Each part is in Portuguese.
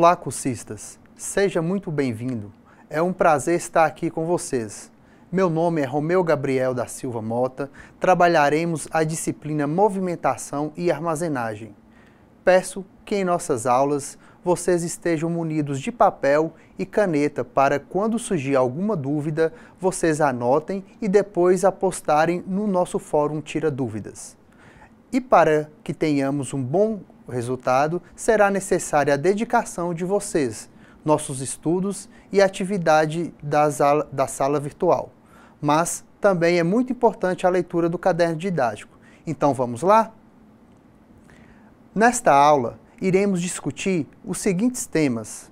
Olá, cursistas! Seja muito bem-vindo. É um prazer estar aqui com vocês. Meu nome é Romeu Gabriel da Silva Mota. Trabalharemos a disciplina Movimentação e Armazenagem. Peço que em nossas aulas vocês estejam munidos de papel e caneta para, quando surgir alguma dúvida, vocês anotem e depois apostarem no nosso fórum Tira Dúvidas. E para que tenhamos um bom resultado, será necessária a dedicação de vocês, nossos estudos e atividade da sala virtual. Mas também é muito importante a leitura do caderno didático. Então vamos lá? Nesta aula, iremos discutir os seguintes temas: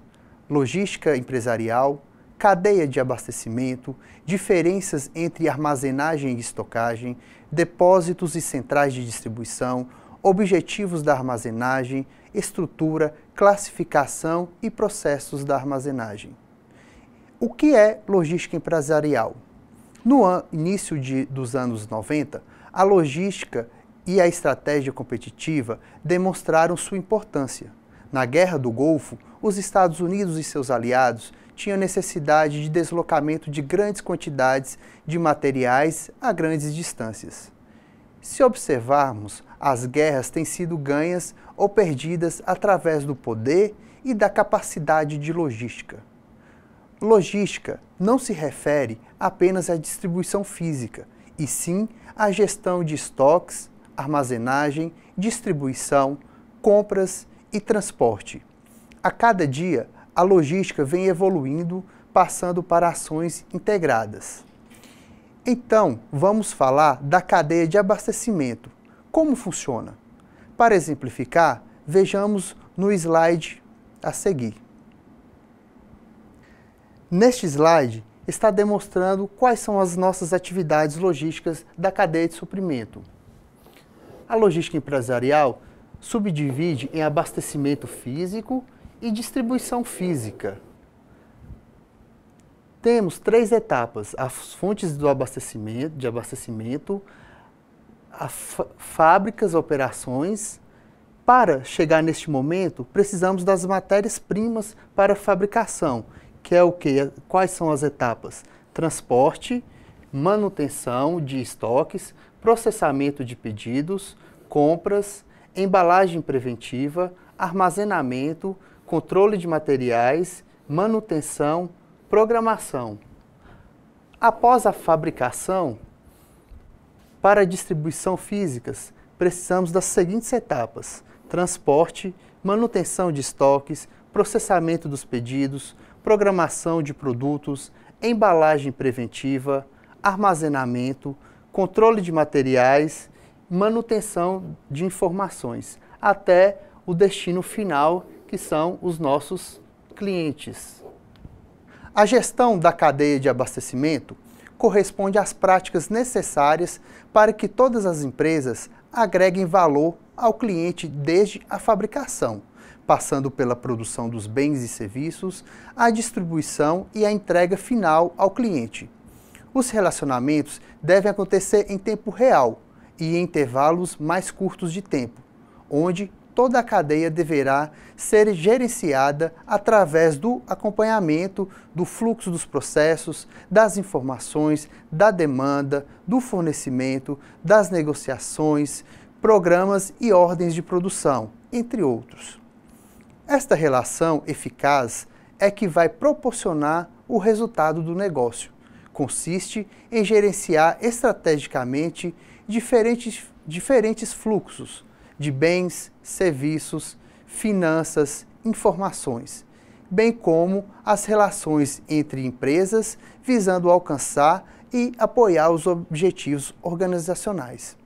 logística empresarial, cadeia de abastecimento, diferenças entre armazenagem e estocagem, depósitos e centrais de distribuição, objetivos da armazenagem, estrutura, classificação e processos da armazenagem. O que é logística empresarial? No início dos anos 90, a logística e a estratégia competitiva demonstraram sua importância. Na Guerra do Golfo, os Estados Unidos e seus aliados tinham necessidade de deslocamento de grandes quantidades de materiais a grandes distâncias. Se observarmos, as guerras têm sido ganhas ou perdidas através do poder e da capacidade de logística. Logística não se refere apenas à distribuição física, e sim à gestão de estoques, armazenagem, distribuição, compras e transporte. A cada dia, a logística vem evoluindo, passando para ações integradas. Então, vamos falar da cadeia de abastecimento. Como funciona? Para exemplificar, vejamos no slide a seguir. Neste slide, está demonstrando quais são as nossas atividades logísticas da cadeia de suprimento. A logística empresarial subdivide em abastecimento físico e distribuição física. Temos três etapas: as fontes de abastecimento, as fábricas, operações. Para chegar neste momento, precisamos das matérias-primas para fabricação, que é o quê? Quais são as etapas? Transporte, manutenção de estoques, processamento de pedidos, compras, embalagem preventiva, armazenamento, controle de materiais, manutenção, programação. Após a fabricação, para distribuição físicas, precisamos das seguintes etapas: transporte, manutenção de estoques, processamento dos pedidos, programação de produtos, embalagem preventiva, armazenamento, controle de materiais, manutenção de informações, até o destino final, que são os nossos clientes. A gestão da cadeia de abastecimento corresponde às práticas necessárias para que todas as empresas agreguem valor ao cliente desde a fabricação, passando pela produção dos bens e serviços, a distribuição e a entrega final ao cliente. Os relacionamentos devem acontecer em tempo real e em intervalos mais curtos de tempo, onde toda a cadeia deverá ser gerenciada através do acompanhamento do fluxo dos processos, das informações, da demanda, do fornecimento, das negociações, programas e ordens de produção, entre outros. Esta relação eficaz é que vai proporcionar o resultado do negócio. Consiste em gerenciar estrategicamente diferentes fluxos de bens, serviços, finanças, informações, bem como as relações entre empresas visando alcançar e apoiar os objetivos organizacionais.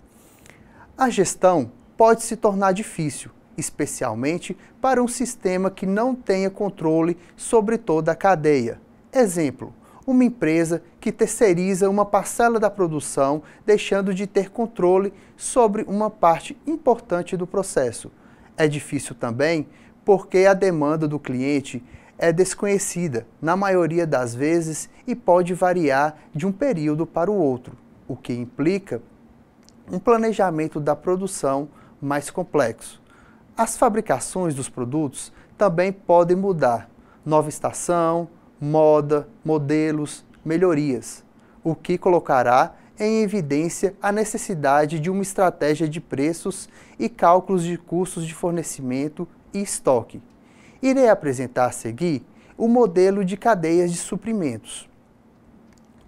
A gestão pode se tornar difícil, especialmente para um sistema que não tenha controle sobre toda a cadeia. Exemplo: uma empresa que terceiriza uma parcela da produção, deixando de ter controle sobre uma parte importante do processo. É difícil também porque a demanda do cliente é desconhecida, na maioria das vezes, e pode variar de um período para o outro, o que implica um planejamento da produção mais complexo. As fabricações dos produtos também podem mudar. Nova estação, moda, modelos, melhorias, o que colocará em evidência a necessidade de uma estratégia de preços e cálculos de custos de fornecimento e estoque. Irei apresentar a seguir o modelo de cadeias de suprimentos.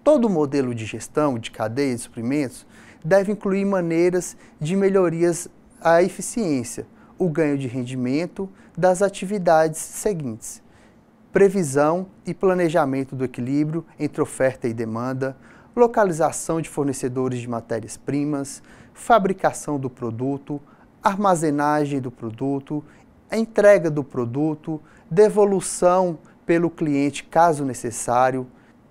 Todo modelo de gestão de cadeia de suprimentos deve incluir maneiras de melhorias à eficiência, o ganho de rendimento das atividades seguintes: previsão e planejamento do equilíbrio entre oferta e demanda, localização de fornecedores de matérias-primas, fabricação do produto, armazenagem do produto, a entrega do produto, devolução pelo cliente caso necessário,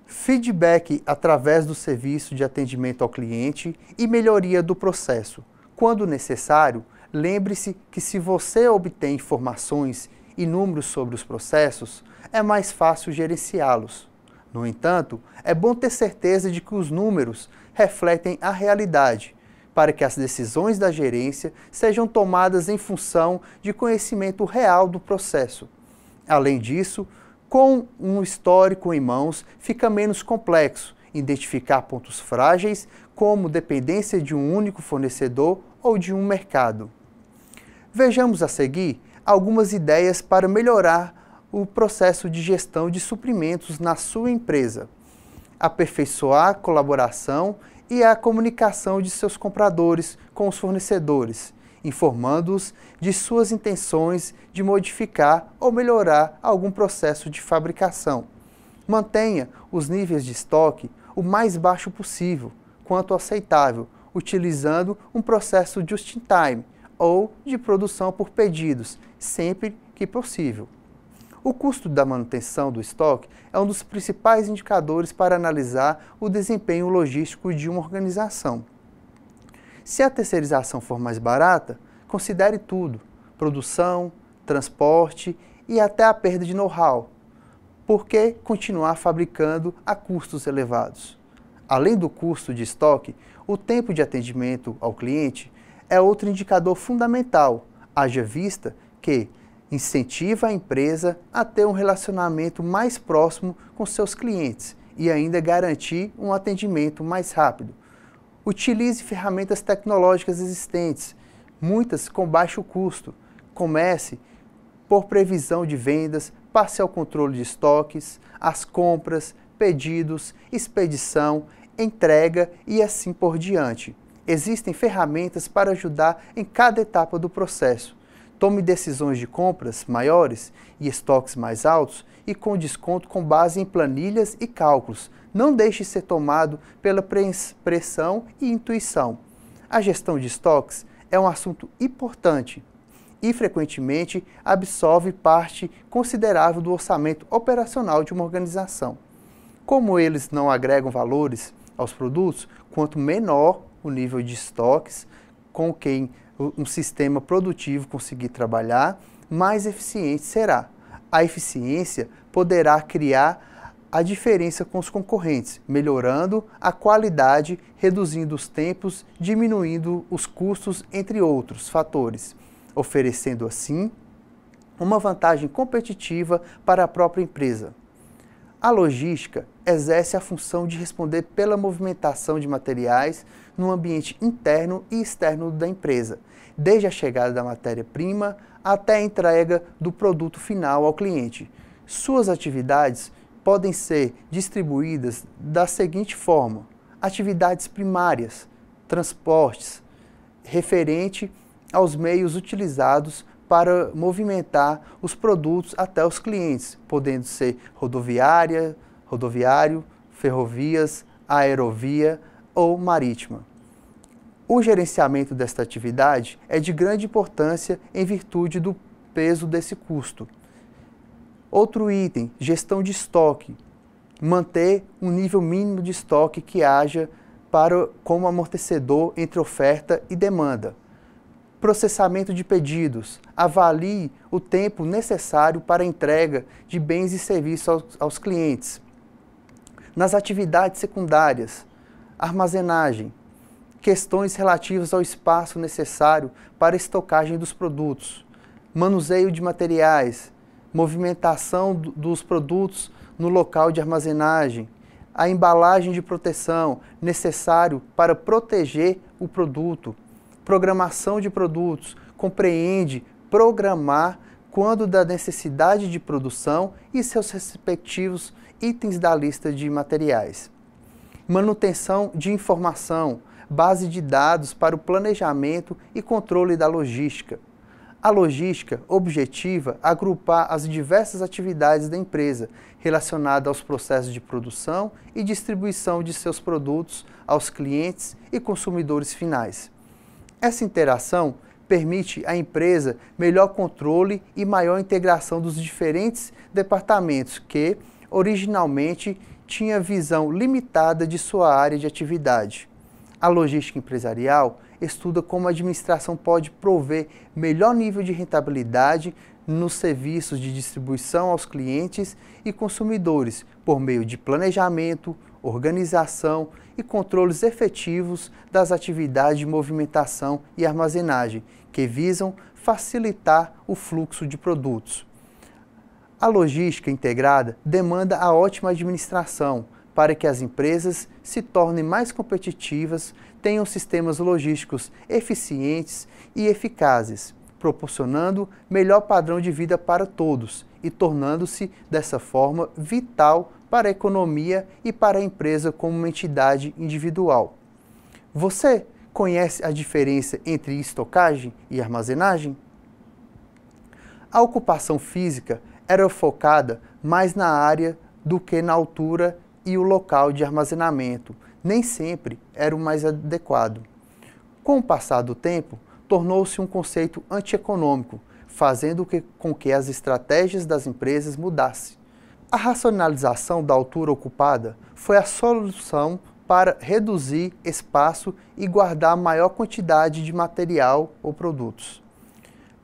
feedback através do serviço de atendimento ao cliente e melhoria do processo. Quando necessário, lembre-se que se você obtém informações e números sobre os processos, é mais fácil gerenciá-los. No entanto, é bom ter certeza de que os números refletem a realidade, para que as decisões da gerência sejam tomadas em função de conhecimento real do processo. Além disso, com um histórico em mãos, fica menos complexo identificar pontos frágeis, como dependência de um único fornecedor ou de um mercado. Vejamos a seguir algumas ideias para melhorar o processo de gestão de suprimentos na sua empresa. Aperfeiçoar a colaboração e a comunicação de seus compradores com os fornecedores, informando-os de suas intenções de modificar ou melhorar algum processo de fabricação. Mantenha os níveis de estoque o mais baixo possível, quanto aceitável, utilizando um processo just-in-time ou de produção por pedidos, sempre que possível. O custo da manutenção do estoque é um dos principais indicadores para analisar o desempenho logístico de uma organização. Se a terceirização for mais barata, considere tudo: produção, transporte e até a perda de know-how. Por que continuar fabricando a custos elevados? Além do custo de estoque, o tempo de atendimento ao cliente é outro indicador fundamental, haja vista que incentiva a empresa a ter um relacionamento mais próximo com seus clientes e ainda garantir um atendimento mais rápido. Utilize ferramentas tecnológicas existentes, muitas com baixo custo. Comece por previsão de vendas, passe ao controle de estoques, as compras, pedidos, expedição, entrega e assim por diante. Existem ferramentas para ajudar em cada etapa do processo. Tome decisões de compras maiores e estoques mais altos e com desconto com base em planilhas e cálculos. Não deixe ser tomado pela pressão e intuição. A gestão de estoques é um assunto importante e frequentemente absorve parte considerável do orçamento operacional de uma organização. Como eles não agregam valores aos produtos, quanto menor o nível de estoques com quem um sistema produtivo conseguir trabalhar, mais eficiente será. A eficiência poderá criar a diferença com os concorrentes, melhorando a qualidade, reduzindo os tempos, diminuindo os custos, entre outros fatores, oferecendo assim uma vantagem competitiva para a própria empresa. A logística exerce a função de responder pela movimentação de materiais no ambiente interno e externo da empresa, desde a chegada da matéria-prima até a entrega do produto final ao cliente. Suas atividades podem ser distribuídas da seguinte forma: atividades primárias, transportes, referente aos meios utilizados para movimentar os produtos até os clientes, podendo ser rodoviário, ferrovias, aerovia ou marítima. O gerenciamento desta atividade é de grande importância em virtude do peso desse custo. Outro item, gestão de estoque. Manter um nível mínimo de estoque que haja como amortecedor entre oferta e demanda. Processamento de pedidos. Avalie o tempo necessário para a entrega de bens e serviços aos clientes. Nas atividades secundárias, armazenagem. Questões relativas ao espaço necessário para a estocagem dos produtos. Manuseio de materiais. movimentação dos produtos no local de armazenagem, a embalagem de proteção necessário para proteger o produto, programação de produtos, compreende programar quando da necessidade de produção e seus respectivos itens da lista de materiais. Manutenção de informação, base de dados para o planejamento e controle da logística. A logística objetiva agrupar as diversas atividades da empresa relacionadas aos processos de produção e distribuição de seus produtos aos clientes e consumidores finais. Essa interação permite à empresa melhor controle e maior integração dos diferentes departamentos que, originalmente, tinha visão limitada de sua área de atividade. A logística empresarial estuda como a administração pode prover melhor nível de rentabilidade nos serviços de distribuição aos clientes e consumidores por meio de planejamento, organização e controles efetivos das atividades de movimentação e armazenagem, que visam facilitar o fluxo de produtos. A logística integrada demanda a ótima administração para que as empresas se tornem mais competitivas, tenham sistemas logísticos eficientes e eficazes, proporcionando melhor padrão de vida para todos e tornando-se, dessa forma, vital para a economia e para a empresa como uma entidade individual. Você conhece a diferença entre estocagem e armazenagem? A ocupação física era focada mais na área do que na altura e o local de armazenamento. Nem sempre era o mais adequado. Com o passar do tempo, tornou-se um conceito antieconômico, fazendo com que as estratégias das empresas mudassem. A racionalização da altura ocupada foi a solução para reduzir espaço e guardar maior quantidade de material ou produtos.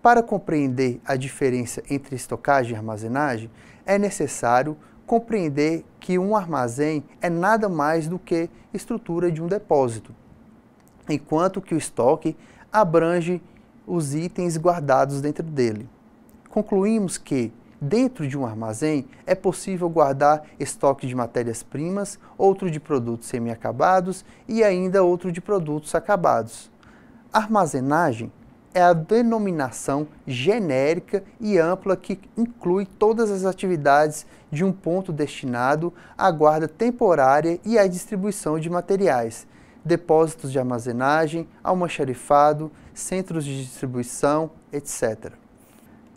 Para compreender a diferença entre estocagem e armazenagem, é necessário compreender que um armazém é nada mais do que estrutura de um depósito, enquanto que o estoque abrange os itens guardados dentro dele. Concluímos que, dentro de um armazém, é possível guardar estoque de matérias-primas, outro de produtos semi-acabados e ainda outro de produtos acabados. Armazenagem é a denominação genérica e ampla que inclui todas as atividades de um ponto destinado à guarda temporária e à distribuição de materiais, depósitos de armazenagem, almoxarifado, centros de distribuição, etc.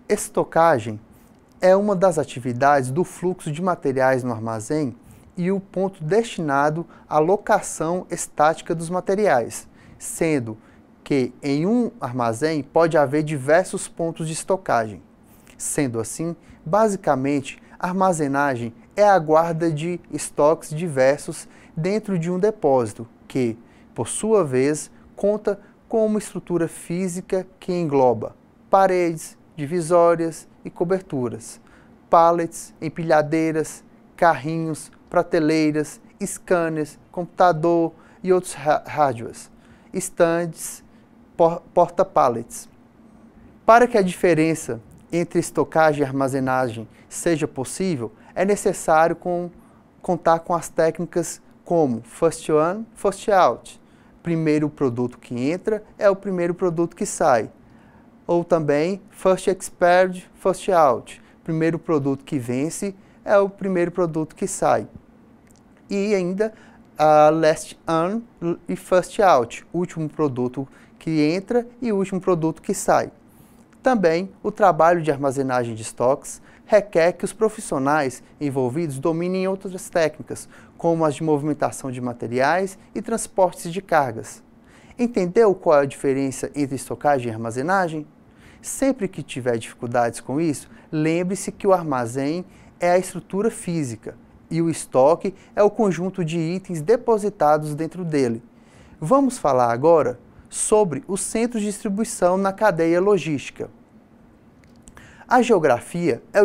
Estocagem é uma das atividades do fluxo de materiais no armazém e o ponto destinado à locação estática dos materiais, sendo que em um armazém pode haver diversos pontos de estocagem. Sendo assim, basicamente, a armazenagem é a guarda de estoques diversos dentro de um depósito, que, por sua vez, conta com uma estrutura física que engloba paredes, divisórias e coberturas, pallets, empilhadeiras, carrinhos, prateleiras, scanners, computador e outros hardwares, estandes, porta-pallets. Para que a diferença entre estocagem e armazenagem seja possível, é necessário contar com as técnicas como First In, First Out. Primeiro produto que entra é o primeiro produto que sai. Ou também First Expired, First Out. Primeiro produto que vence é o primeiro produto que sai. E ainda Last In e First Out. Último produto que entra e o último produto que sai. Também, o trabalho de armazenagem de estoques requer que os profissionais envolvidos dominem outras técnicas, como as de movimentação de materiais e transportes de cargas. Entendeu qual é a diferença entre estocagem e armazenagem? Sempre que tiver dificuldades com isso, lembre-se que o armazém é a estrutura física e o estoque é o conjunto de itens depositados dentro dele. Vamos falar agora sobre os centros de distribuição na cadeia logística. A geografia é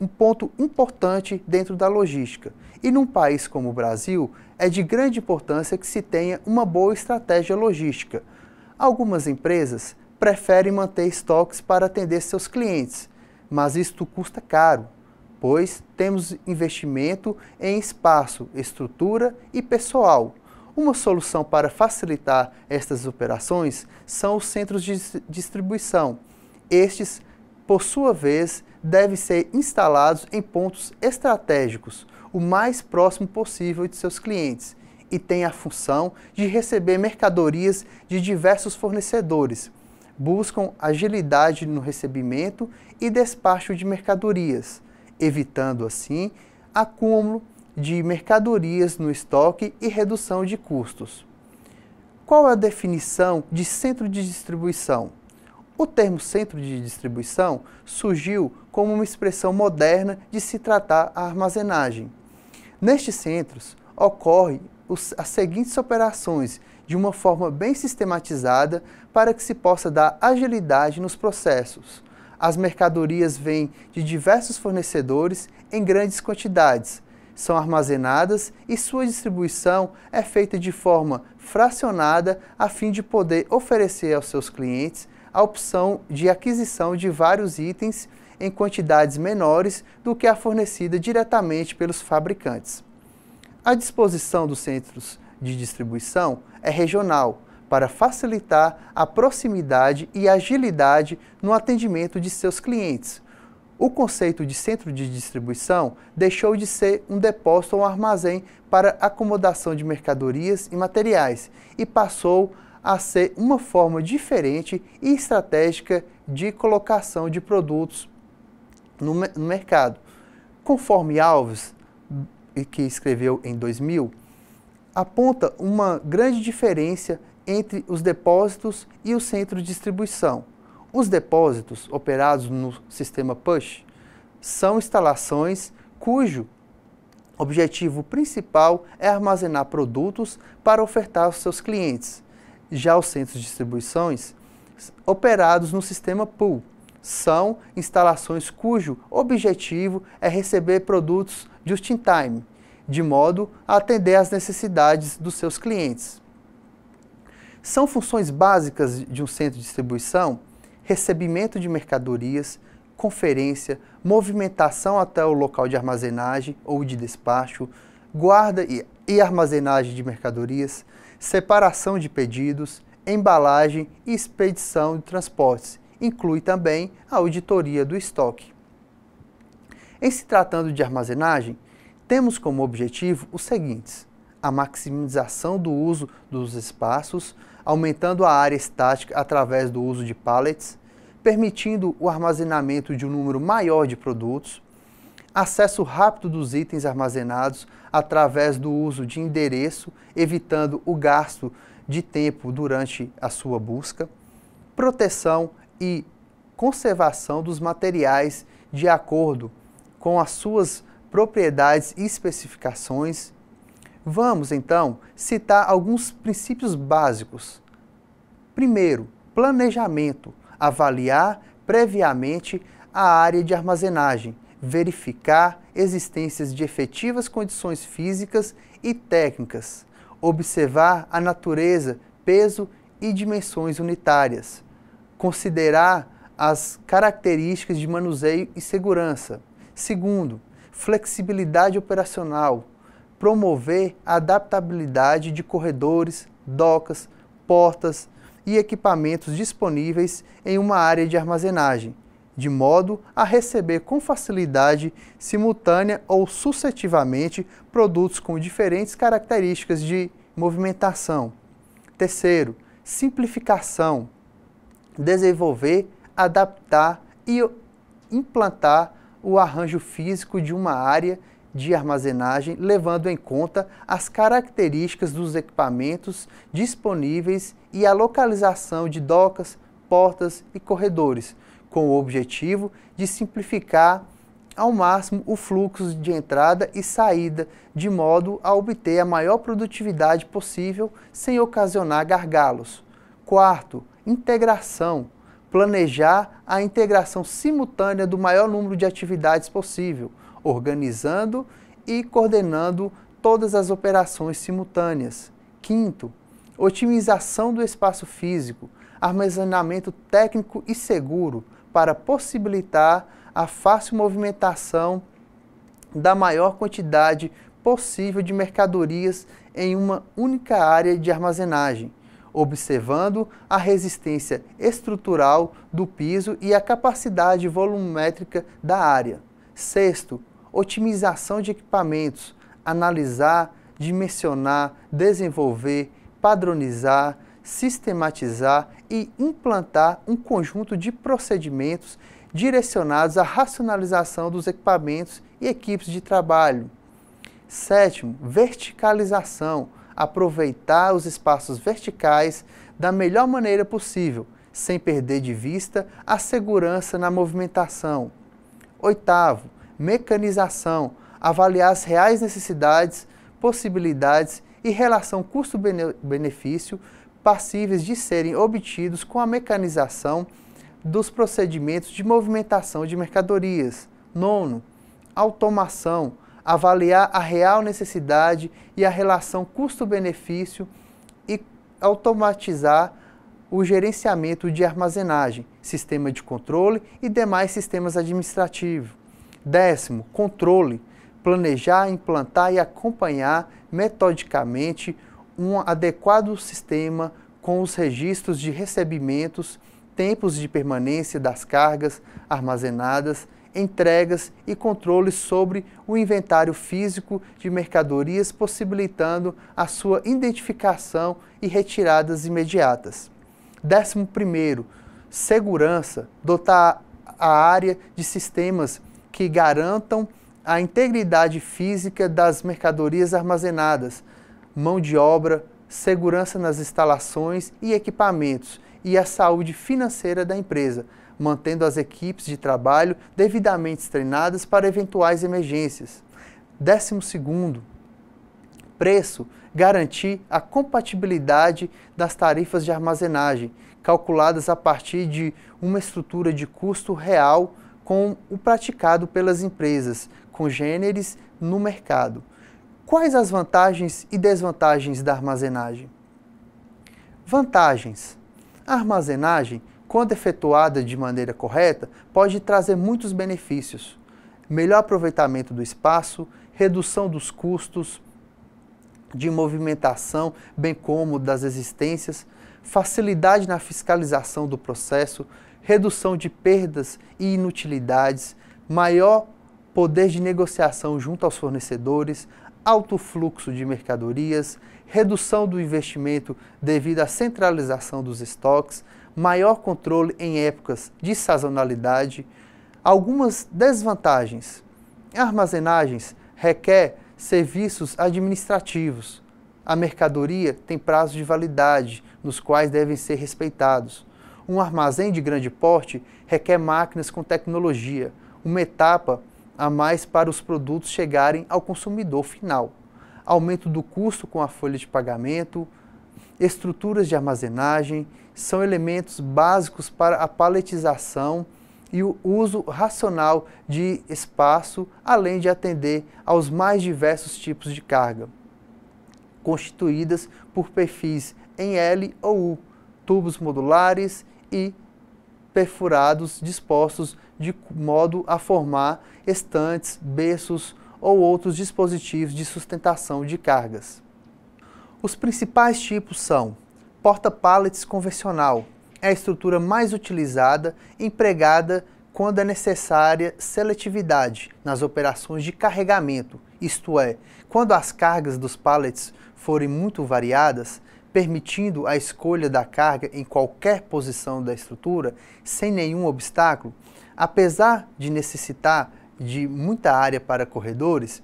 um ponto importante dentro da logística e num país como o Brasil é de grande importância que se tenha uma boa estratégia logística. Algumas empresas preferem manter estoques para atender seus clientes, mas isto custa caro, pois temos investimento em espaço, estrutura e pessoal. Uma solução para facilitar estas operações são os centros de distribuição. Estes, por sua vez, devem ser instalados em pontos estratégicos, o mais próximo possível de seus clientes, e têm a função de receber mercadorias de diversos fornecedores. Buscam agilidade no recebimento e despacho de mercadorias, evitando assim acúmulo de mercadorias no estoque e redução de custos. Qual é a definição de centro de distribuição? O termo centro de distribuição surgiu como uma expressão moderna de se tratar a armazenagem. Nestes centros, ocorrem as seguintes operações de uma forma bem sistematizada para que se possa dar agilidade nos processos. As mercadorias vêm de diversos fornecedores em grandes quantidades, são armazenadas e sua distribuição é feita de forma fracionada a fim de poder oferecer aos seus clientes a opção de aquisição de vários itens em quantidades menores do que a fornecida diretamente pelos fabricantes. A disposição dos centros de distribuição é regional, para facilitar a proximidade e agilidade no atendimento de seus clientes. O conceito de centro de distribuição deixou de ser um depósito ou um armazém para acomodação de mercadorias e materiais e passou a ser uma forma diferente e estratégica de colocação de produtos no mercado. Conforme Alves, que escreveu em 2000, aponta uma grande diferença entre os depósitos e o centro de distribuição. Os depósitos, operados no sistema PUSH, são instalações cujo objetivo principal é armazenar produtos para ofertar aos seus clientes. Já os centros de distribuições, operados no sistema Pool, são instalações cujo objetivo é receber produtos just in time, de modo a atender às necessidades dos seus clientes. São funções básicas de um centro de distribuição: recebimento de mercadorias, conferência, movimentação até o local de armazenagem ou de despacho, guarda e armazenagem de mercadorias, separação de pedidos, embalagem e expedição de transportes. Inclui também a auditoria do estoque. Em se tratando de armazenagem, temos como objetivo os seguintes: a maximização do uso dos espaços, aumentando a área estática através do uso de pallets, permitindo o armazenamento de um número maior de produtos, acesso rápido dos itens armazenados através do uso de endereço, evitando o gasto de tempo durante a sua busca, proteção e conservação dos materiais de acordo com as suas propriedades e especificações. Vamos, então, citar alguns princípios básicos. Primeiro, planejamento. Avaliar previamente a área de armazenagem, verificar existências de efetivas condições físicas e técnicas, observar a natureza, peso e dimensões unitárias, considerar as características de manuseio e segurança. Segundo, flexibilidade operacional, promover a adaptabilidade de corredores, docas, portas e equipamentos disponíveis em uma área de armazenagem, de modo a receber com facilidade, simultânea ou sucessivamente, produtos com diferentes características de movimentação. Terceiro, simplificação, desenvolver, adaptar e implantar o arranjo físico de uma área de armazenagem, levando em conta as características dos equipamentos disponíveis e a localização de docas, portas e corredores, com o objetivo de simplificar ao máximo o fluxo de entrada e saída, de modo a obter a maior produtividade possível sem ocasionar gargalos. Quarto, integração. Planejar a integração simultânea do maior número de atividades possível, organizando e coordenando todas as operações simultâneas. Quinto, otimização do espaço físico, armazenamento técnico e seguro, para possibilitar a fácil movimentação da maior quantidade possível de mercadorias em uma única área de armazenagem, observando a resistência estrutural do piso e a capacidade volumétrica da área. Sexto, otimização de equipamentos, analisar, dimensionar, desenvolver, padronizar, sistematizar e implantar um conjunto de procedimentos direcionados à racionalização dos equipamentos e equipes de trabalho. Sétimo, verticalização, aproveitar os espaços verticais da melhor maneira possível, sem perder de vista a segurança na movimentação. Oitavo, mecanização, avaliar as reais necessidades, possibilidades e relação custo-benefício passíveis de serem obtidos com a mecanização dos procedimentos de movimentação de mercadorias. Nono, automação, avaliar a real necessidade e a relação custo-benefício e automatizar o gerenciamento de armazenagem, sistema de controle e demais sistemas administrativos. Décimo, controle, planejar, implantar e acompanhar metodicamente um adequado sistema com os registros de recebimentos, tempos de permanência das cargas armazenadas, entregas e controles sobre o inventário físico de mercadorias, possibilitando a sua identificação e retiradas imediatas. 11º, segurança, dotar a área de sistemas que garantam a integridade física das mercadorias armazenadas, mão de obra, segurança nas instalações e equipamentos e a saúde financeira da empresa, mantendo as equipes de trabalho devidamente treinadas para eventuais emergências. 12º, preço, garantir a compatibilidade das tarifas de armazenagem, calculadas a partir de uma estrutura de custo real com o praticado pelas empresas congêneres no mercado. Quais as vantagens e desvantagens da armazenagem? Vantagens. A armazenagem, quando efetuada de maneira correta, pode trazer muitos benefícios. Melhor aproveitamento do espaço, redução dos custos de movimentação, bem como das existências, facilidade na fiscalização do processo, redução de perdas e inutilidades, maior poder de negociação junto aos fornecedores, alto fluxo de mercadorias, redução do investimento devido à centralização dos estoques, maior controle em épocas de sazonalidade. Algumas desvantagens. Armazenagens requer serviços administrativos. A mercadoria tem prazos de validade, nos quais devem ser respeitados. Um armazém de grande porte requer máquinas com tecnologia, uma etapa a mais para os produtos chegarem ao consumidor final. Aumento do custo com a folha de pagamento, estruturas de armazenagem são elementos básicos para a paletização e o uso racional de espaço, além de atender aos mais diversos tipos de carga, constituídas por perfis em L ou U, tubos modulares e perfurados dispostos de modo a formar estantes, berços ou outros dispositivos de sustentação de cargas. Os principais tipos são porta-pallets convencional, é a estrutura mais utilizada, empregada quando é necessária seletividade nas operações de carregamento, isto é, quando as cargas dos pallets forem muito variadas, permitindo a escolha da carga em qualquer posição da estrutura, sem nenhum obstáculo, apesar de necessitar de muita área para corredores,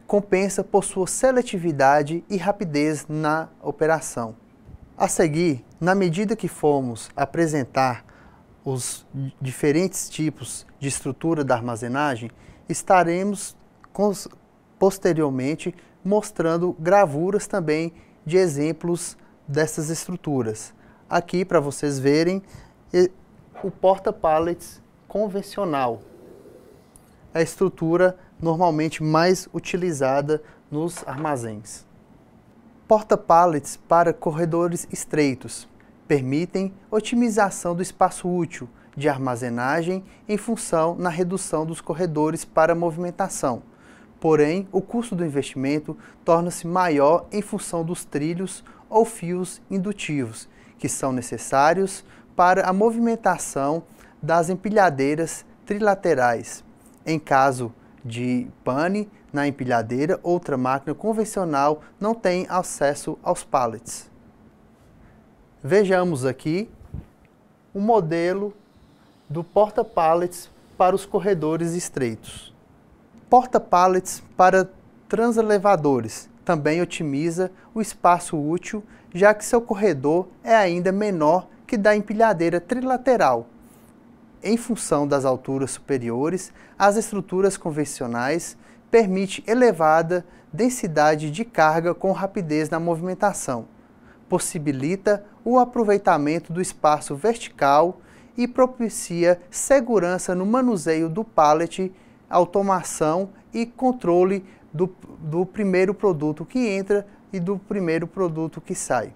compensa por sua seletividade e rapidez na operação. A seguir, na medida que formos apresentar os diferentes tipos de estrutura da armazenagem, estaremos posteriormente mostrando gravuras também de exemplos dessas estruturas. Aqui, para vocês verem, o porta-pallets convencional, a estrutura normalmente mais utilizada nos armazéns. Porta-pallets para corredores estreitos permitem otimização do espaço útil, de armazenagem em função na redução dos corredores para movimentação. Porém, o custo do investimento torna-se maior em função dos trilhos ou fios indutivos, que são necessários para a movimentação das empilhadeiras trilaterais. Em caso de pane na empilhadeira, outra máquina convencional não tem acesso aos pallets. Vejamos aqui o modelo do porta-pallets para os corredores estreitos. Porta-pallets para transelevadores também otimiza o espaço útil, já que seu corredor é ainda menor que da empilhadeira trilateral. Em função das alturas superiores, as estruturas convencionais permitem elevada densidade de carga com rapidez na movimentação, possibilita o aproveitamento do espaço vertical e propicia segurança no manuseio do pallet, automação e controle do primeiro produto que entra e do primeiro produto que sai.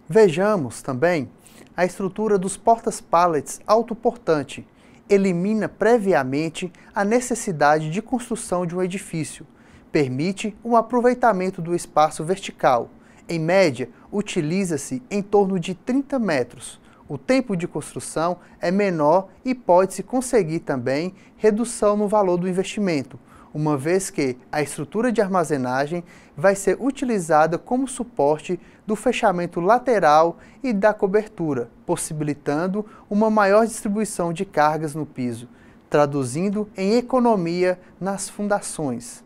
Vejamos também a estrutura dos portas-pallets autoportante. Elimina previamente a necessidade de construção de um edifício. Permite o aproveitamento do espaço vertical. Em média, utiliza-se em torno de 30 metros. O tempo de construção é menor e pode-se conseguir também redução no valor do investimento, uma vez que a estrutura de armazenagem vai ser utilizada como suporte do fechamento lateral e da cobertura, possibilitando uma maior distribuição de cargas no piso, traduzindo em economia nas fundações.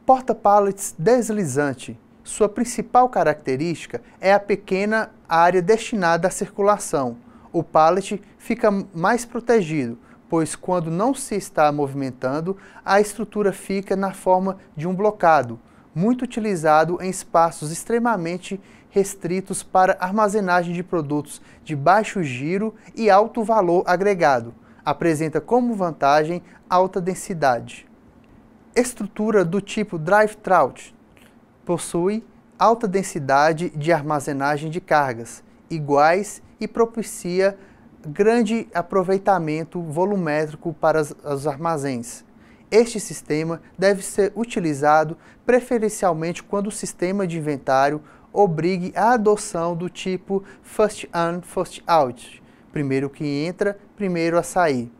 Porta-pallets deslizante. Sua principal característica é a pequena área destinada à circulação. O pallet fica mais protegido, pois quando não se está movimentando, a estrutura fica na forma de um blocado, muito utilizado em espaços extremamente restritos para armazenagem de produtos de baixo giro e alto valor agregado. Apresenta como vantagem alta densidade. Estrutura do tipo drive-through. Possui alta densidade de armazenagem de cargas iguais e propicia grande aproveitamento volumétrico para os armazéns. Este sistema deve ser utilizado preferencialmente quando o sistema de inventário obrigue a adoção do tipo first in, first out, primeiro que entra, primeiro a sair.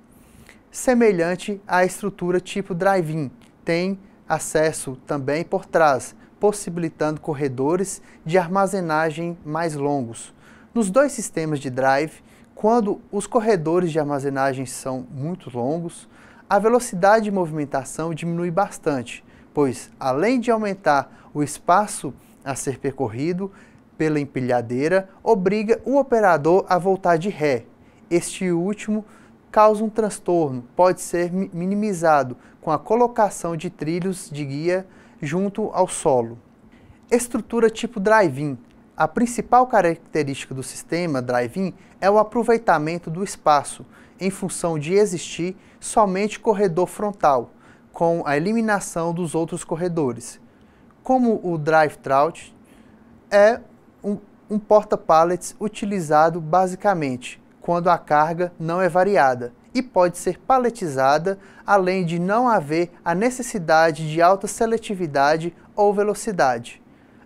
Semelhante à estrutura tipo drive-in, tem acesso também por trás, possibilitando corredores de armazenagem mais longos. Nos dois sistemas de drive, quando os corredores de armazenagem são muito longos, a velocidade de movimentação diminui bastante, pois, além de aumentar o espaço a ser percorrido pela empilhadeira, obriga o operador a voltar de ré. Este último causa um transtorno, pode ser minimizado com a colocação de trilhos de guia junto ao solo. Estrutura tipo drive-in. A principal característica do sistema drive-in é o aproveitamento do espaço, em função de existir somente corredor frontal, com a eliminação dos outros corredores. Como o drive-through é um porta-pallets utilizado basicamente quando a carga não é variada e pode ser paletizada, além de não haver a necessidade de alta seletividade ou velocidade.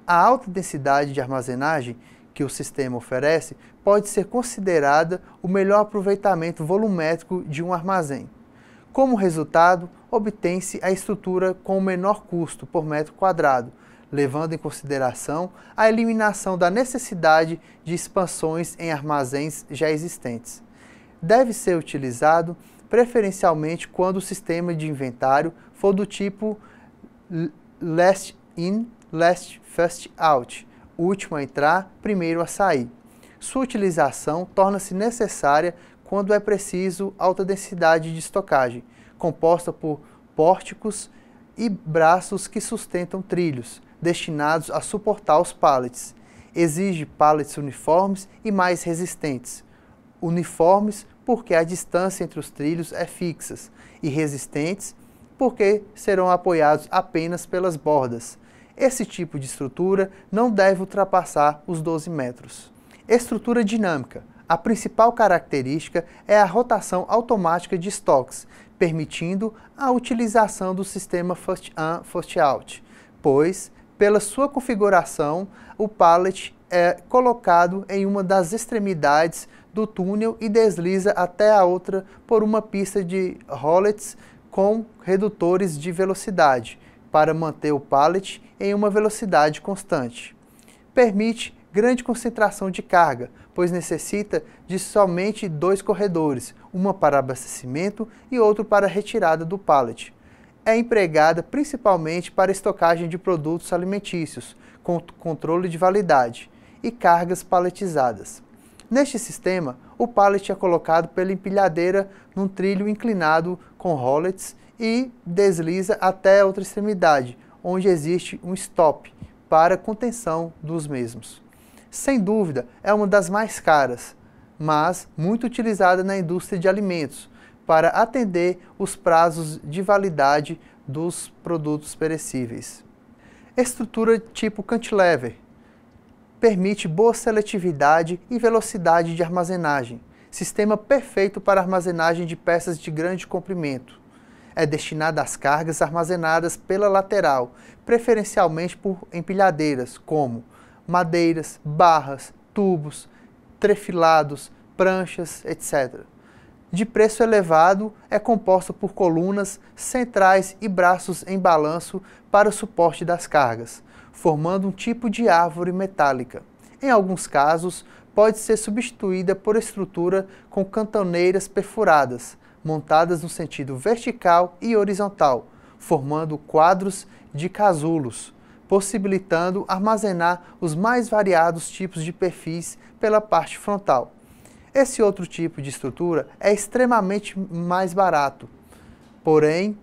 A alta densidade de armazenagem que o sistema oferece pode ser considerada o melhor aproveitamento volumétrico de um armazém. Como resultado, obtém-se a estrutura com o menor custo por metro quadrado, levando em consideração a eliminação da necessidade de expansões em armazéns já existentes. Deve ser utilizado preferencialmente quando o sistema de inventário for do tipo last in, first out, último a entrar, primeiro a sair. Sua utilização torna-se necessária quando é preciso alta densidade de estocagem, composta por pórticos e braços que sustentam trilhos, destinados a suportar os pallets. Exige pallets uniformes e mais resistentes. Uniformes porque a distância entre os trilhos é fixa, e resistentes porque serão apoiados apenas pelas bordas. Esse tipo de estrutura não deve ultrapassar os 12 metros. Estrutura dinâmica. A principal característica é a rotação automática de estoques, permitindo a utilização do sistema First In, First Out, pois, pela sua configuração, o pallet é colocado em uma das extremidades do túnel e desliza até a outra por uma pista de rollets com redutores de velocidade, para manter o pallet em uma velocidade constante. Permite grande concentração de carga, pois necessita de somente 2 corredores, uma para abastecimento e outro para retirada do pallet. É empregada principalmente para estocagem de produtos alimentícios, com controle de validade, e cargas paletizadas. Neste sistema, o pallet é colocado pela empilhadeira num trilho inclinado com rollets e desliza até a outra extremidade, onde existe um stop para contenção dos mesmos. Sem dúvida, é uma das mais caras, mas muito utilizada na indústria de alimentos, para atender os prazos de validade dos produtos perecíveis. Estrutura tipo cantilever. Permite boa seletividade e velocidade de armazenagem. Sistema perfeito para armazenagem de peças de grande comprimento. É destinada às cargas armazenadas pela lateral, preferencialmente por empilhadeiras, como madeiras, barras, tubos, trefilados, pranchas, etc. De preço elevado, é composta por colunas centrais e braços em balanço para o suporte das cargas, formando um tipo de árvore metálica. Em alguns casos, pode ser substituída por estrutura com cantoneiras perfuradas, montadas no sentido vertical e horizontal, formando quadros de casulos, possibilitando armazenar os mais variados tipos de perfis pela parte frontal. Esse outro tipo de estrutura é extremamente mais barato, porém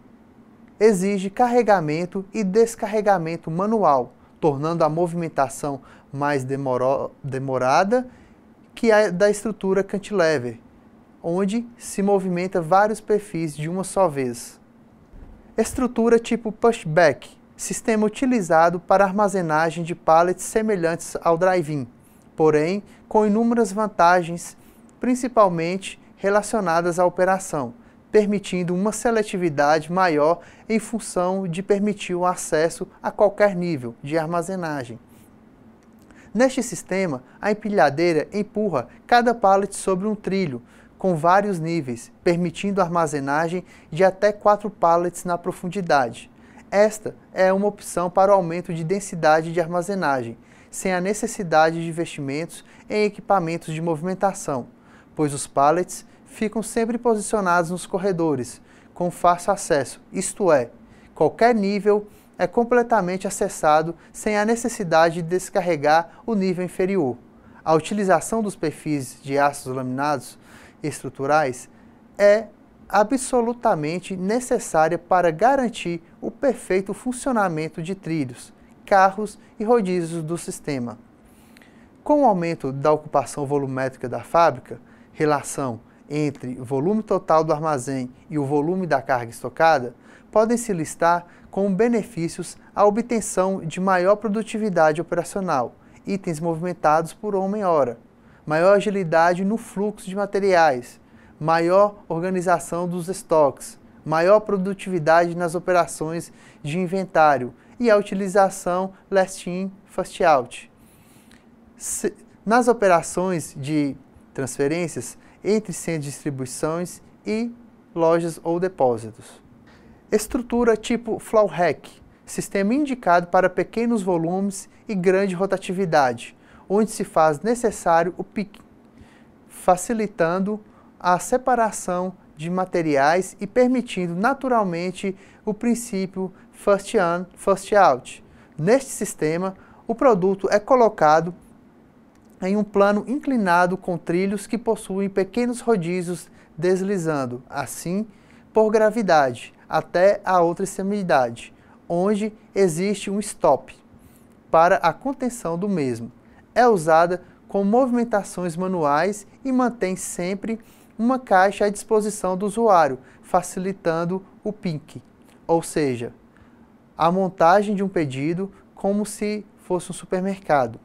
exige carregamento e descarregamento manual, tornando a movimentação mais demorada que a da estrutura cantilever, onde se movimenta vários perfis de uma só vez. Estrutura tipo pushback, sistema utilizado para armazenagem de pallets semelhantes ao drive-in, porém com inúmeras vantagens, principalmente relacionadas à operação, permitindo uma seletividade maior em função de permitir o acesso a qualquer nível de armazenagem. Neste sistema, a empilhadeira empurra cada pallet sobre um trilho, com vários níveis, permitindo a armazenagem de até 4 pallets na profundidade. Esta é uma opção para o aumento de densidade de armazenagem, sem a necessidade de investimentos em equipamentos de movimentação, pois os pallets ficam sempre posicionados nos corredores, com fácil acesso, isto é, qualquer nível é completamente acessado sem a necessidade de descarregar o nível inferior. A utilização dos perfis de aços laminados estruturais é absolutamente necessária para garantir o perfeito funcionamento de trilhos, carros e rodízios do sistema. Com o aumento da ocupação volumétrica da fábrica, relação entre o volume total do armazém e o volume da carga estocada, podem-se listar como benefícios a obtenção de maior produtividade operacional, itens movimentados por homem-hora, maior agilidade no fluxo de materiais, maior organização dos estoques, maior produtividade nas operações de inventário e a utilização last in, first out. Nas operações de transferências entre centros de distribuições e lojas ou depósitos. Estrutura tipo flow rack, sistema indicado para pequenos volumes e grande rotatividade, onde se faz necessário o picking, facilitando a separação de materiais e permitindo naturalmente o princípio first in, first out. Neste sistema, o produto é colocado em um plano inclinado com trilhos que possuem pequenos rodízios deslizando, assim, por gravidade, até a outra extremidade, onde existe um stop para a contenção do mesmo. É usada com movimentações manuais e mantém sempre uma caixa à disposição do usuário, facilitando o pick, ou seja, a montagem de um pedido como se fosse um supermercado.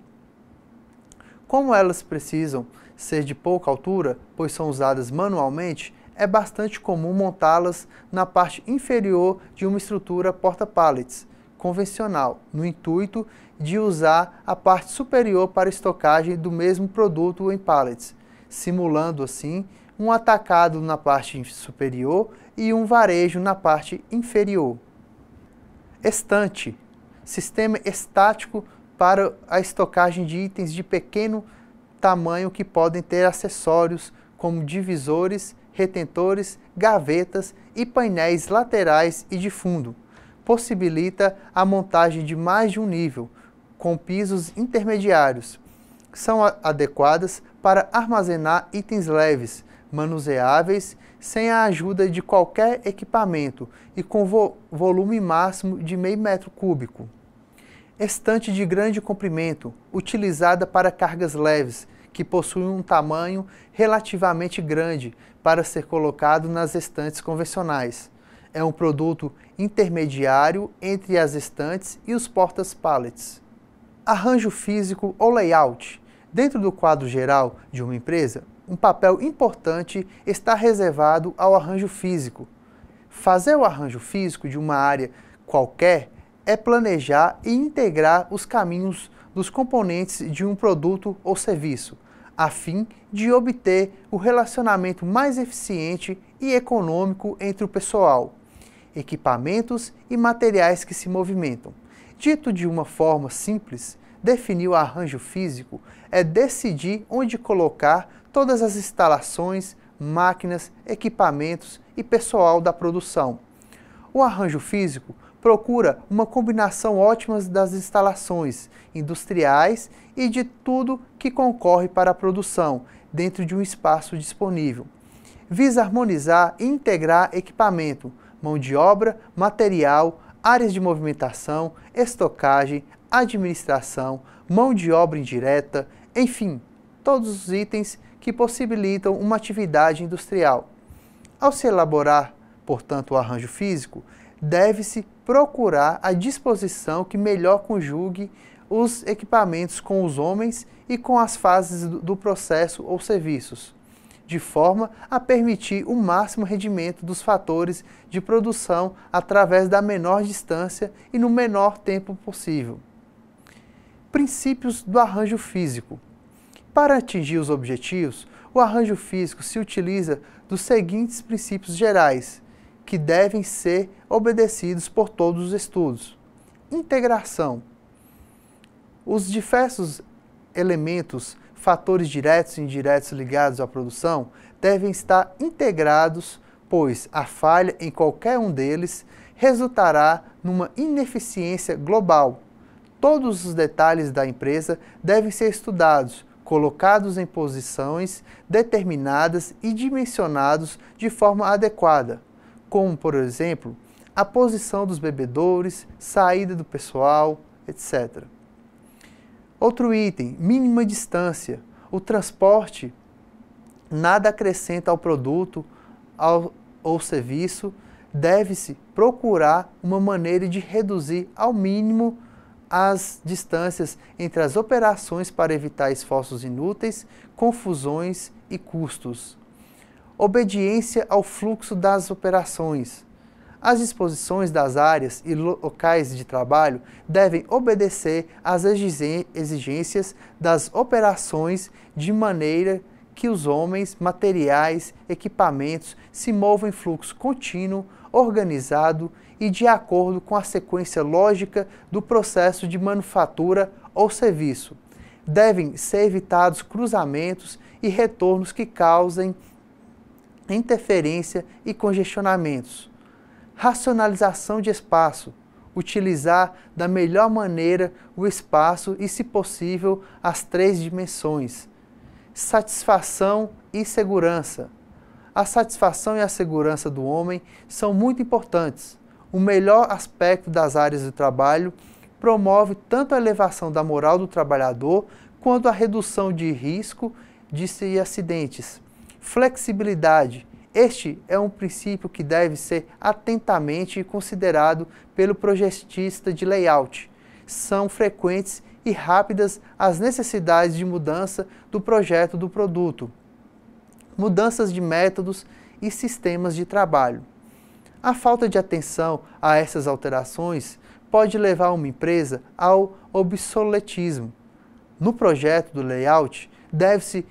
Como elas precisam ser de pouca altura, pois são usadas manualmente, é bastante comum montá-las na parte inferior de uma estrutura porta-pallets convencional, no intuito de usar a parte superior para estocagem do mesmo produto em pallets, simulando assim um atacado na parte superior e um varejo na parte inferior. Estante, sistema estático para a estocagem de itens de pequeno tamanho que podem ter acessórios como divisores, retentores, gavetas e painéis laterais e de fundo. Possibilita a montagem de mais de um nível, com pisos intermediários. São adequadas para armazenar itens leves, manuseáveis, sem a ajuda de qualquer equipamento e com volume máximo de meio metro cúbico. Estante de grande comprimento, utilizada para cargas leves, que possui um tamanho relativamente grande para ser colocado nas estantes convencionais. É um produto intermediário entre as estantes e os portas-pallets. Arranjo físico ou layout. Dentro do quadro geral de uma empresa, um papel importante está reservado ao arranjo físico. Fazer o arranjo físico de uma área qualquer é planejar e integrar os caminhos dos componentes de um produto ou serviço, a fim de obter o relacionamento mais eficiente e econômico entre o pessoal, equipamentos e materiais que se movimentam. Dito de uma forma simples, definir o arranjo físico é decidir onde colocar todas as instalações, máquinas, equipamentos e pessoal da produção. O arranjo físico procura uma combinação ótima das instalações industriais e de tudo que concorre para a produção, dentro de um espaço disponível. Visa harmonizar e integrar equipamento, mão de obra, material, áreas de movimentação, estocagem, administração, mão de obra indireta, enfim, todos os itens que possibilitam uma atividade industrial. Ao se elaborar, portanto, o arranjo físico, deve-se procurar a disposição que melhor conjugue os equipamentos com os homens e com as fases do processo ou serviços, de forma a permitir o máximo rendimento dos fatores de produção através da menor distância e no menor tempo possível. Princípios do arranjo físico. Para atingir os objetivos, o arranjo físico se utiliza dos seguintes princípios gerais, que devem ser obedecidos por todos os estudos. Integração. Os diversos elementos, fatores diretos e indiretos ligados à produção, devem estar integrados, pois a falha em qualquer um deles resultará numa ineficiência global. Todos os detalhes da empresa devem ser estudados, colocados em posições determinadas e dimensionados de forma adequada, como, por exemplo, a posição dos bebedouros, saída do pessoal, etc. Outro item, mínima distância. O transporte nada acrescenta ao produto ou serviço, deve-se procurar uma maneira de reduzir ao mínimo as distâncias entre as operações para evitar esforços inúteis, confusões e custos. Obediência ao fluxo das operações. As disposições das áreas e locais de trabalho devem obedecer às exigências das operações de maneira que os homens, materiais, equipamentos se movam em fluxo contínuo, organizado e de acordo com a sequência lógica do processo de manufatura ou serviço. Devem ser evitados cruzamentos e retornos que causem interferência e congestionamentos. Racionalização de espaço. Utilizar da melhor maneira o espaço e, se possível, as 3 dimensões. Satisfação e segurança. A satisfação e a segurança do homem são muito importantes. O melhor aspecto das áreas de trabalho promove tanto a elevação da moral do trabalhador quanto a redução de risco de acidentes. Flexibilidade. Este é um princípio que deve ser atentamente considerado pelo projetista de layout. São frequentes e rápidas às necessidades de mudança do projeto do produto, mudanças de métodos e sistemas de trabalho. A falta de atenção a essas alterações pode levar uma empresa ao obsoletismo. No projeto do layout, deve-se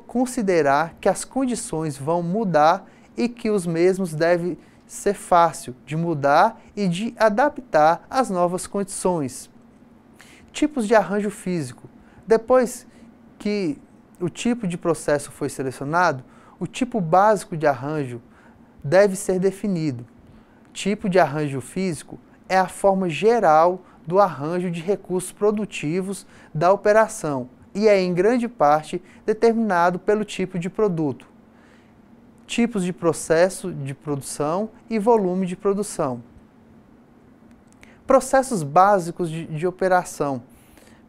considerar que as condições vão mudar e que os mesmos devem ser fácil de mudar e de adaptar às novas condições. Tipos de arranjo físico. Depois que o tipo de processo foi selecionado, o tipo básico de arranjo deve ser definido. Tipo de arranjo físico é a forma geral do arranjo de recursos produtivos da operação e é, em grande parte, determinado pelo tipo de produto, tipos de processo de produção e volume de produção. Processos básicos de operação.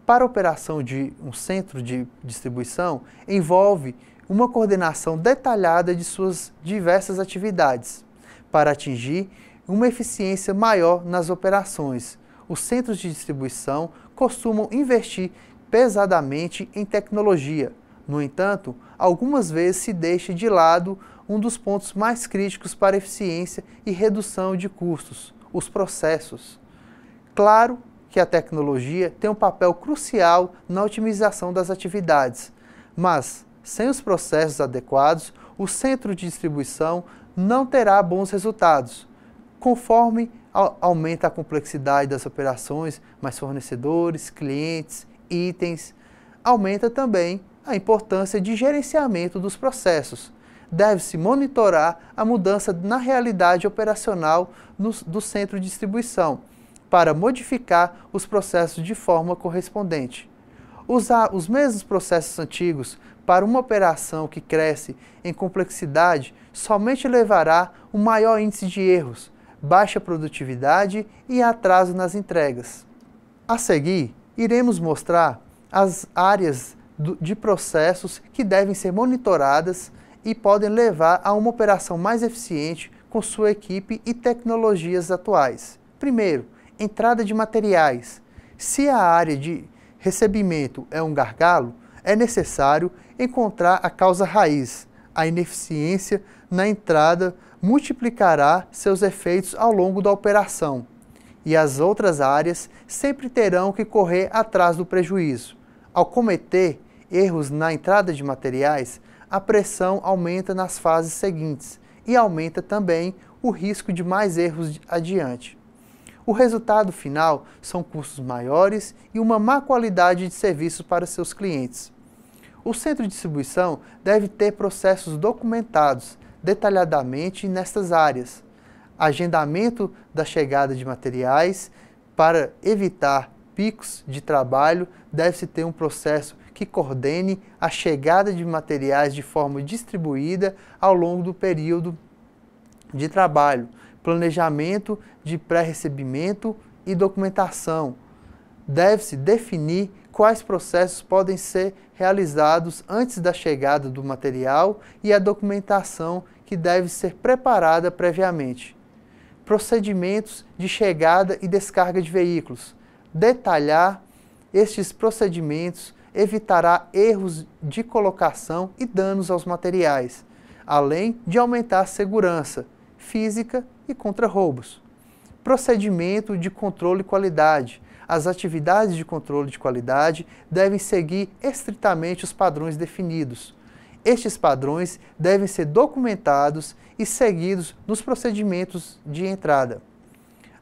Para a operação de um centro de distribuição, envolve uma coordenação detalhada de suas diversas atividades, para atingir uma eficiência maior nas operações. Os centros de distribuição costumam investir pesadamente em tecnologia. No entanto, algumas vezes se deixa de lado um dos pontos mais críticos para eficiência e redução de custos, os processos. Claro que a tecnologia tem um papel crucial na otimização das atividades, mas, sem os processos adequados, o centro de distribuição não terá bons resultados. Conforme aumenta a complexidade das operações, mais fornecedores, clientes, itens, aumenta também a importância de gerenciamento dos processos. Deve-se monitorar a mudança na realidade operacional do centro de distribuição, para modificar os processos de forma correspondente. Usar os mesmos processos antigos para uma operação que cresce em complexidade somente levará um maior índice de erros, baixa produtividade e atraso nas entregas. A seguir, iremos mostrar as áreas de processos que devem ser monitoradas e podem levar a uma operação mais eficiente com sua equipe e tecnologias atuais. Primeiro, entrada de materiais. Se a área de recebimento é um gargalo, é necessário encontrar a causa raiz. A ineficiência na entrada multiplicará seus efeitos ao longo da operação, e as outras áreas sempre terão que correr atrás do prejuízo. Ao cometer erros na entrada de materiais, a pressão aumenta nas fases seguintes e aumenta também o risco de mais erros adiante. O resultado final são custos maiores e uma má qualidade de serviço para seus clientes. O centro de distribuição deve ter processos documentados detalhadamente nestas áreas. Agendamento da chegada de materiais. Para evitar picos de trabalho, deve-se ter um processo que coordene a chegada de materiais de forma distribuída ao longo do período de trabalho. Planejamento de pré-recebimento e documentação. Deve-se definir quais processos podem ser realizados antes da chegada do material e a documentação que deve ser preparada previamente. Procedimentos de chegada e descarga de veículos. Detalhar estes procedimentos evitará erros de colocação e danos aos materiais, além de aumentar a segurança física e contra roubos. Procedimento de controle de qualidade. As atividades de controle de qualidade devem seguir estritamente os padrões definidos. Estes padrões devem ser documentados e seguidos nos procedimentos de entrada.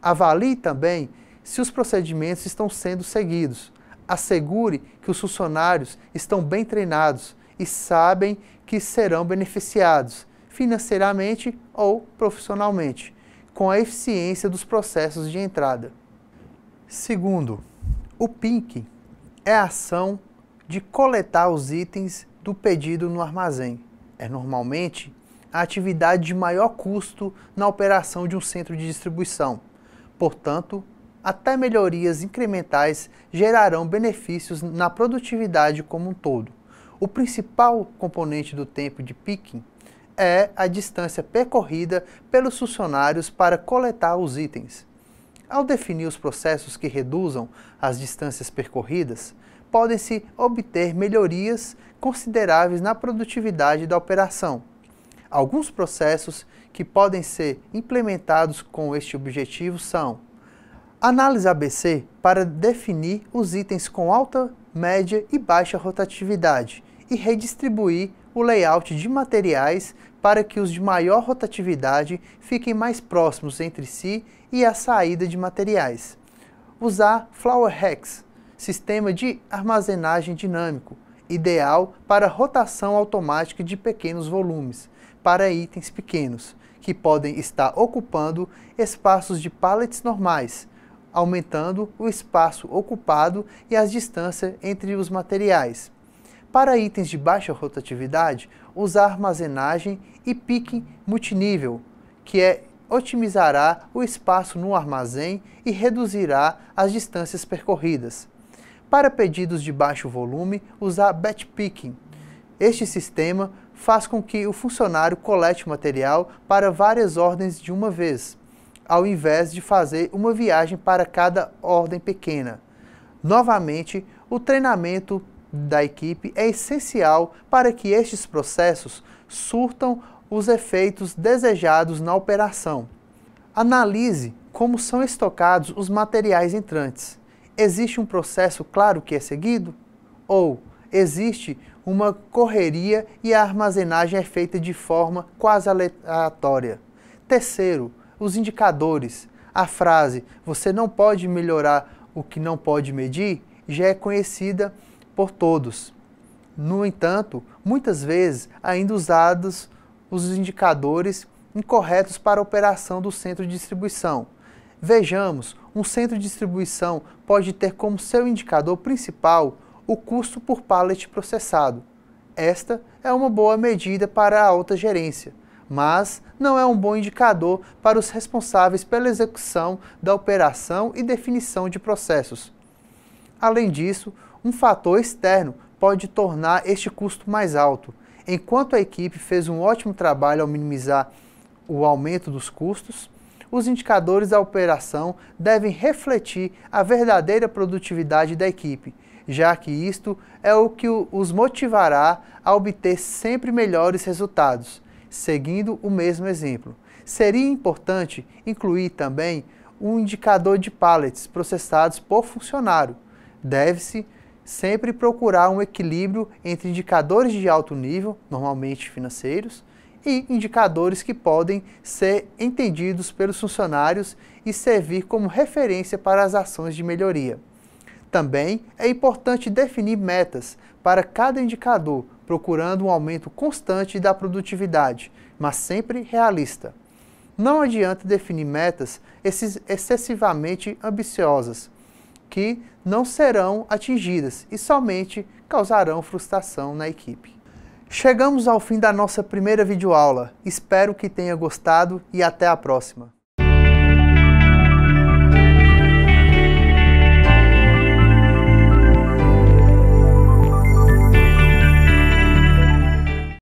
Avalie também se os procedimentos estão sendo seguidos. Assegure que os funcionários estão bem treinados e sabem que serão beneficiados financeiramente ou profissionalmente, com a eficiência dos processos de entrada. Segundo, o picking é a ação de coletar os itens do pedido no armazém. É normalmente a atividade de maior custo na operação de um centro de distribuição. Portanto, até melhorias incrementais gerarão benefícios na produtividade como um todo. O principal componente do tempo de picking é a distância percorrida pelos funcionários para coletar os itens. Ao definir os processos que reduzam as distâncias percorridas, podem-se obter melhorias consideráveis na produtividade da operação. Alguns processos que podem ser implementados com este objetivo são: análise ABC para definir os itens com alta, média e baixa rotatividade e redistribuir o layout de materiais para que os de maior rotatividade fiquem mais próximos entre si e a saída de materiais. Usar Flower Racks, sistema de armazenagem dinâmico, ideal para rotação automática de pequenos volumes, para itens pequenos, que podem estar ocupando espaços de pallets normais, aumentando o espaço ocupado e as distâncias entre os materiais. Para itens de baixa rotatividade, usar armazenagem e picking multinível, que otimizará o espaço no armazém e reduzirá as distâncias percorridas. Para pedidos de baixo volume, usar batch picking. Este sistema faz com que o funcionário colete o material para várias ordens de uma vez, ao invés de fazer uma viagem para cada ordem pequena. Novamente, o treinamento da equipe é essencial para que estes processos surtam os efeitos desejados na operação. Analise como são estocados os materiais entrantes. Existe um processo claro que é seguido? Ou existe uma correria e a armazenagem é feita de forma quase aleatória? Terceiro, os indicadores. A frase "você não pode melhorar o que não pode medir" já é conhecida por todos. No entanto, muitas vezes ainda usados os indicadores incorretos para a operação do centro de distribuição. Vejamos, um centro de distribuição pode ter como seu indicador principal o custo por pallet processado. Esta é uma boa medida para a alta gerência, mas não é um bom indicador para os responsáveis pela execução da operação e definição de processos. Além disso, um fator externo pode tornar este custo mais alto. Enquanto a equipe fez um ótimo trabalho ao minimizar o aumento dos custos, os indicadores da operação devem refletir a verdadeira produtividade da equipe, já que isto é o que os motivará a obter sempre melhores resultados, seguindo o mesmo exemplo. Seria importante incluir também um indicador de pallets processados por funcionário. Deve-se sempre procurar um equilíbrio entre indicadores de alto nível, normalmente financeiros, e indicadores que podem ser entendidos pelos funcionários e servir como referência para as ações de melhoria. Também é importante definir metas para cada indicador, procurando um aumento constante da produtividade, mas sempre realista. Não adianta definir metas excessivamente ambiciosas, que não serão atingidas e somente causarão frustração na equipe. Chegamos ao fim da nossa primeira videoaula. Espero que tenha gostado e até a próxima.